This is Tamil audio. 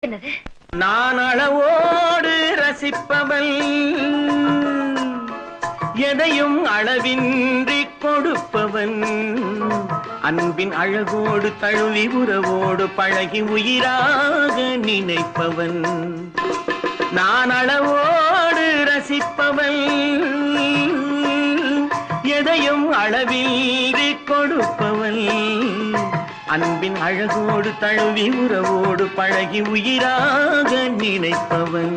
என்னது? நான் அளவோடு ரசிப்பவள், எதையும் அளவின்றி கொடுப்பவன், அன்பின் அழகோடு தழுவி உறவோடு பழகி உயிராக நினைப்பவன். நான் அளவோடு ரசிப்பவள், எதையும் அளவின்றி கொடுப்பவள், அன்பின் அழகோடு தழுவி உறவோடு பழகி உயிராக நினைப்பவன்.